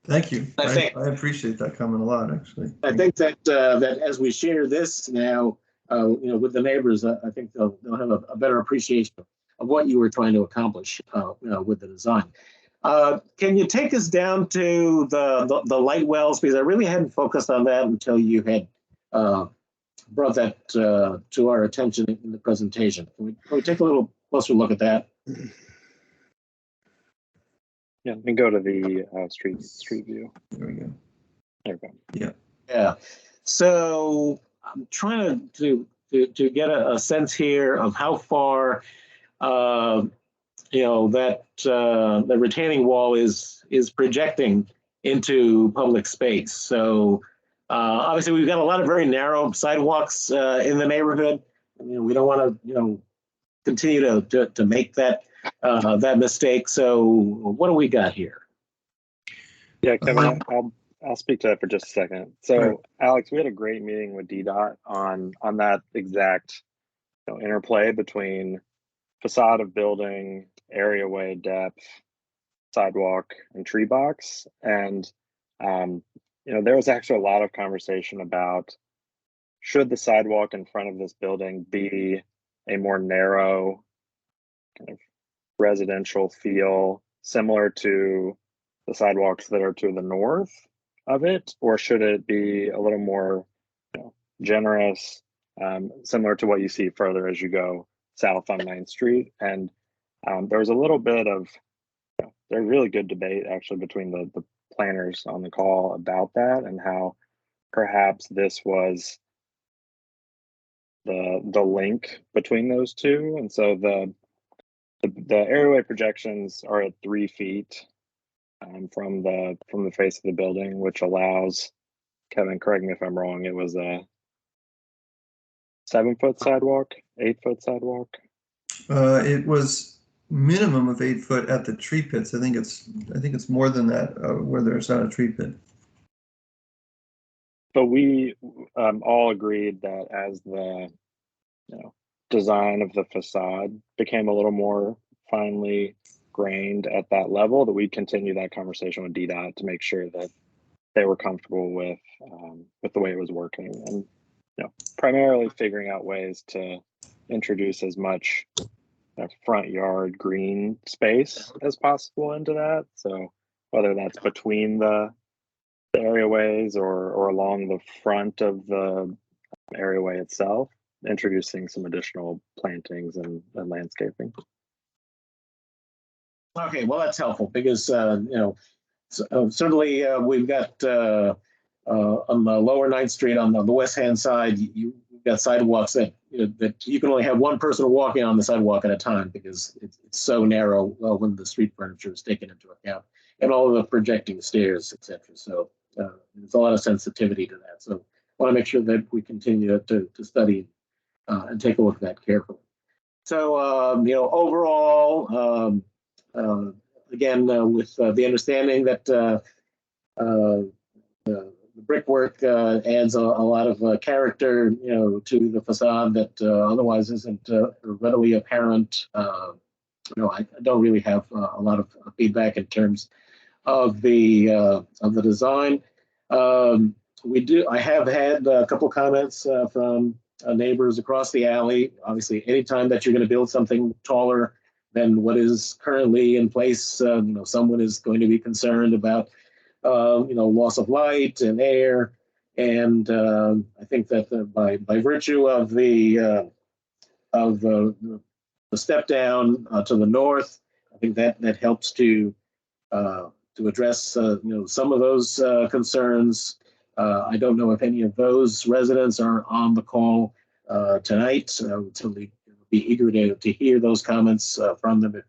[SPEAKER 10] Thank you. I appreciate that comment a lot, actually.
[SPEAKER 7] I think that as we share this now, with the neighbors, I think they'll have a better appreciation of what you were trying to accomplish, with the design. Can you take us down to the light wells? Because I really hadn't focused on that until you had brought that to our attention in the presentation. Can we take a little closer look at that?
[SPEAKER 9] Yeah, let me go to the street view.
[SPEAKER 10] There we go.
[SPEAKER 9] There we go.
[SPEAKER 10] Yeah.
[SPEAKER 7] Yeah. So I'm trying to get a sense here of how far that the retaining wall is projecting into public space. So obviously we've got a lot of very narrow sidewalks in the neighborhood. We don't want to continue to make that mistake. So what do we got here?
[SPEAKER 9] Yeah, Kevin, I'll speak to that for just a second. So,
[SPEAKER 10] Right.
[SPEAKER 9] Alex, we had a great meeting with DDOT on that exact interplay between facade of building, areaway depth, sidewalk, and tree box. And there was actually a lot of conversation about should the sidewalk in front of this building be a more narrow kind of residential feel, similar to the sidewalks that are to the north of it, or should it be a little more generous, similar to what you see further as you go south on 9th Street? And there was a little bit of there's really good debate actually between the planners on the call about that, and how perhaps this was the link between those two. And so the airway projections are at 3 feet from the face of the building, which allows, Kevin, correct me if I'm wrong, it was a 7-foot sidewalk, 8-foot sidewalk.
[SPEAKER 10] It was minimum of 8 foot at the tree pits. I think it's more than that where there's not a tree pit.
[SPEAKER 9] But we all agreed that as the design of the facade became a little more finely grained at that level, that we continue that conversation with DDOT to make sure that they were comfortable with the way it was working, and primarily figuring out ways to introduce as much front yard green space as possible into that. So whether that's between the areaways or along the front of the areaway itself, introducing some additional plantings and landscaping.
[SPEAKER 7] Okay, well, that's helpful because certainly we've got on the lower 9th Street on the west hand side, you've got sidewalks that that you can only have one person walking on the sidewalk at a time because it's so narrow when the street furniture is taken into account, and all of the projecting stairs, etc. So there's a lot of sensitivity to that. So I want to make sure that we continue to study and take a look at that carefully. So overall, again, with the understanding that the brickwork adds a lot of character, to the facade that otherwise isn't readily apparent. I don't really have a lot of feedback in terms of the design. I have had a couple comments from neighbors across the alley. Obviously, anytime that you're going to build something taller than what is currently in place, someone is going to be concerned about loss of light and air. And I think that by virtue of the step down to the north, I think that helps to address some of those concerns. I don't know if any of those residents are on the call tonight. I would certainly be eager to hear those comments from them if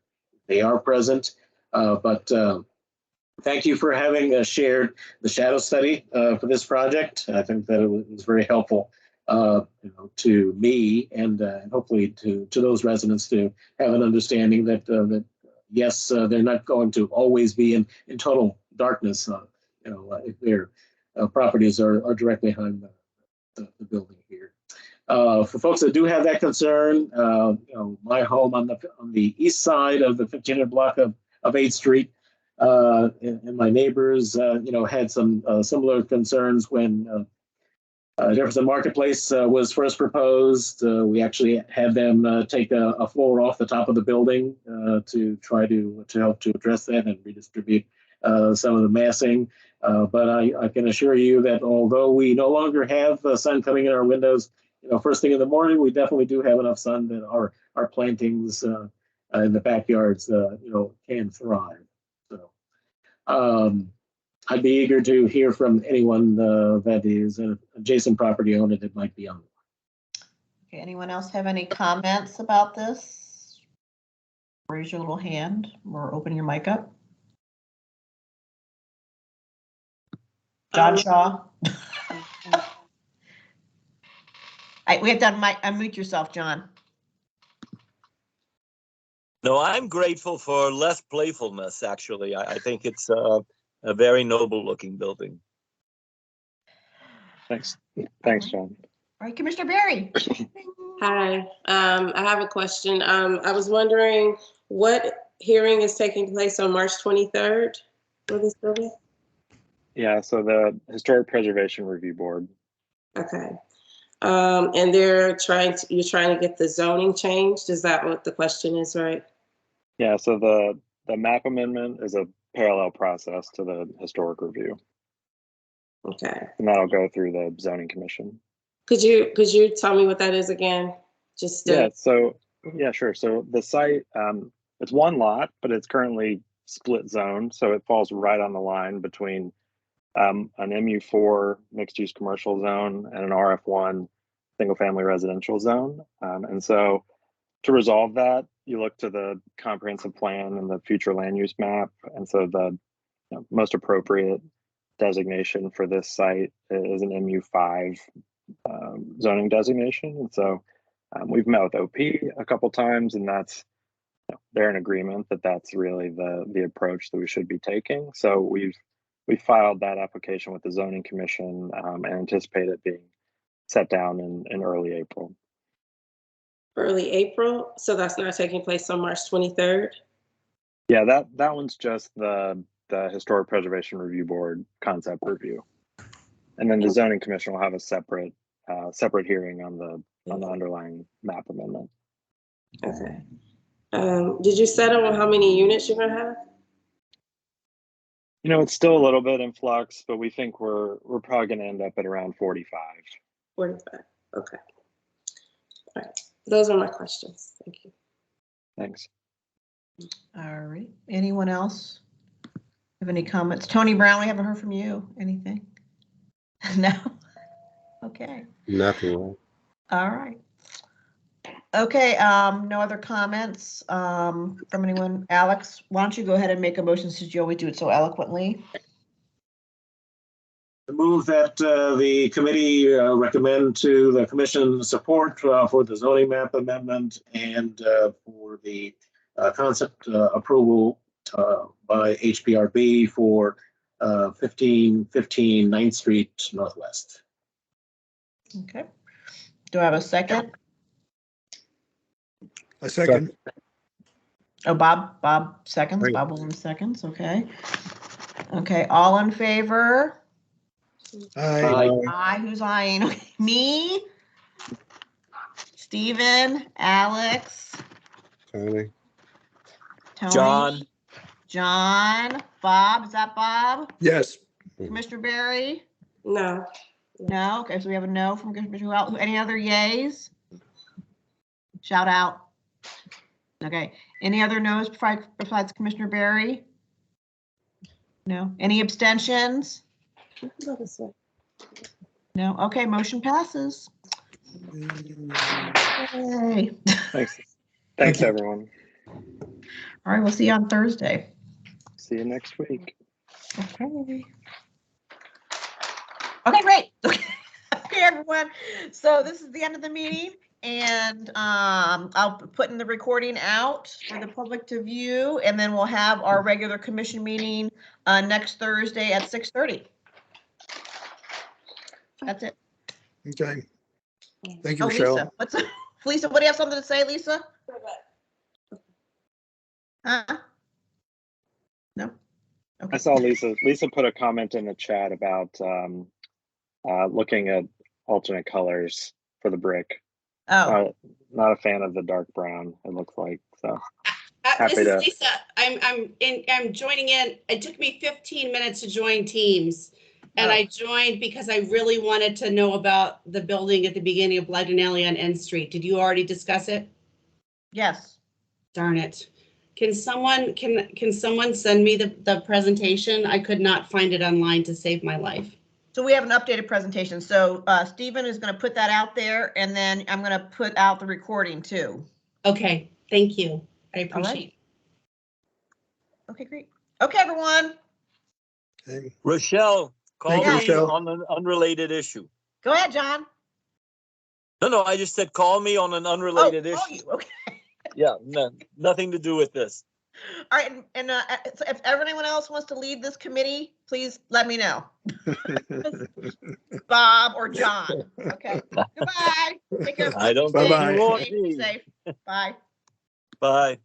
[SPEAKER 7] they are present. But thank you for having shared the shadow study for this project. I think that it was very helpful to me and hopefully to those residents to have an understanding that yes, they're not going to always be in total darkness. If their properties are directly behind the building here. For folks that do have that concern, my home on the east side of the 1500 block of 8th Street, and my neighbors, had some similar concerns when Jefferson Marketplace was first proposed. We actually had them take a floor off the top of the building to try to help to address that and redistribute some of the massing. But I can assure you that although we no longer have sun coming in our windows, first thing in the morning, we definitely do have enough sun that our plantings in the backyards, can thrive. So I'd be eager to hear from anyone that is an adjacent property owner that might be on.
[SPEAKER 1] Okay, anyone else have any comments about this? raise your little hand or open your mic up. John Shaw. We have to unmute yourself, John.
[SPEAKER 6] No, I'm grateful for less playfulness, actually. I think it's a very noble looking building.
[SPEAKER 9] Thanks. Thanks, John.
[SPEAKER 1] All right, Commissioner Barry.
[SPEAKER 11] Hi, I have a question. I was wondering what hearing is taking place on March 23rd for this building?
[SPEAKER 9] Yeah, so the Historic Preservation Review Board.
[SPEAKER 11] Okay. And you're trying to get the zoning changed? Is that what the question is, right?
[SPEAKER 9] Yeah, so the map amendment is a parallel process to the historic review.
[SPEAKER 11] Okay.
[SPEAKER 9] And that'll go through the zoning commission.
[SPEAKER 11] Could you tell me what that is again?
[SPEAKER 9] Yeah, so yeah, sure. So the site, it's one lot, but it's currently split zone. So it falls right on the line between an MU4 mixed use commercial zone and an RF1 single family residential zone. And so to resolve that, you look to the comprehensive plan and the future land use map. And so the most appropriate designation for this site is an MU5 zoning designation. And so we've met with OP a couple times, and that's they're in agreement that that's really the approach that we should be taking. So we filed that application with the zoning commission and anticipate it being set down in early April.
[SPEAKER 11] Early April, so that's not taking place on March 23rd?
[SPEAKER 9] Yeah, that one's just the Historic Preservation Review Board concept review, and then the zoning commission will have a separate hearing on the underlying map amendment.
[SPEAKER 11] Okay. Did you settle on how many units you're gonna have?
[SPEAKER 9] You know, it's still a little bit in flux, but we think we're probably going to end up at around 45.
[SPEAKER 11] 45. Okay. All right. Those are my questions. Thank you.
[SPEAKER 9] Thanks.
[SPEAKER 1] All right. Anyone else have any comments? Tony Brown, we haven't heard from you. Anything? No? Okay.
[SPEAKER 12] Nothing.
[SPEAKER 1] All right. Okay, no other comments from anyone. Alex, why don't you go ahead and make a motion since you always do it so eloquently?
[SPEAKER 7] I move that the committee recommend to the commission support for the zoning map amendment and for the concept approval by HPRB for 1515 9th Street Northwest.
[SPEAKER 1] Okay. Do I have a second?
[SPEAKER 4] A second.
[SPEAKER 1] Oh, Bob seconds.
[SPEAKER 4] Right.
[SPEAKER 1] Bob Williams seconds. Okay. Okay. All in favor?
[SPEAKER 4] Aye.
[SPEAKER 1] Aye. Who's eyeing? Me? Stephen? Alex?
[SPEAKER 12] Tony.
[SPEAKER 1] Tony? John? Bob? Is that Bob?
[SPEAKER 4] Yes.
[SPEAKER 1] Commissioner Barry?
[SPEAKER 11] No.
[SPEAKER 1] No. Okay. So we have a no from Commissioner Welch. Any other yays? Shout out. Okay. Any other no's besides Commissioner Barry? No. Any abstentions? No. Okay. Motion passes. Yay.
[SPEAKER 9] Thanks everyone.
[SPEAKER 1] All right. We'll see you on Thursday.
[SPEAKER 9] See you next week.
[SPEAKER 1] Okay. Okay, great. Okay, everyone. So this is the end of the meeting. And I'll put in the recording out for the public to view, and then we'll have our regular commission meeting next Thursday at 6:30. That's it.
[SPEAKER 4] Okay. Thank you,
[SPEAKER 1] Oh,
[SPEAKER 4] Michelle.
[SPEAKER 1] Lisa, what do you have something to say, Lisa? Huh? No? Okay.
[SPEAKER 9] I saw Lisa put a comment in the chat about looking at alternate colors for the brick.
[SPEAKER 1] Oh.
[SPEAKER 9] Not a fan of the dark brown, it looks like, so.
[SPEAKER 8] This is Lisa. I'm joining in. It took me 15 minutes to join Teams. And I joined because I really wanted to know about the building at the beginning of Blagdon Alley on N Street. Did you already discuss it?
[SPEAKER 1] Yes.
[SPEAKER 8] Darn it. Can someone send me the presentation? I could not find it online to save my life.
[SPEAKER 1] So we have an updated presentation. So Stephen is going to put that out there, and then I'm going to put out the recording too.
[SPEAKER 8] Okay, thank you. I appreciate it.
[SPEAKER 1] Okay, great. Okay, everyone.
[SPEAKER 4] Okay.
[SPEAKER 6] Rochelle, call
[SPEAKER 4] Thank you,
[SPEAKER 6] me
[SPEAKER 4] Rochelle.
[SPEAKER 6] on an unrelated issue.
[SPEAKER 1] Go ahead, John.
[SPEAKER 6] No, I just said call me on an unrelated issue.
[SPEAKER 1] You. Okay.
[SPEAKER 6] Yeah, no, nothing to do with this.
[SPEAKER 1] All right, and so if anyone else wants to lead this committee, please let me know. Bob or John. Okay. Goodbye. Take care.
[SPEAKER 6] I don't
[SPEAKER 1] Stay
[SPEAKER 6] think you want
[SPEAKER 1] safe.
[SPEAKER 6] me.
[SPEAKER 1] Safe. Bye.
[SPEAKER 6] Bye.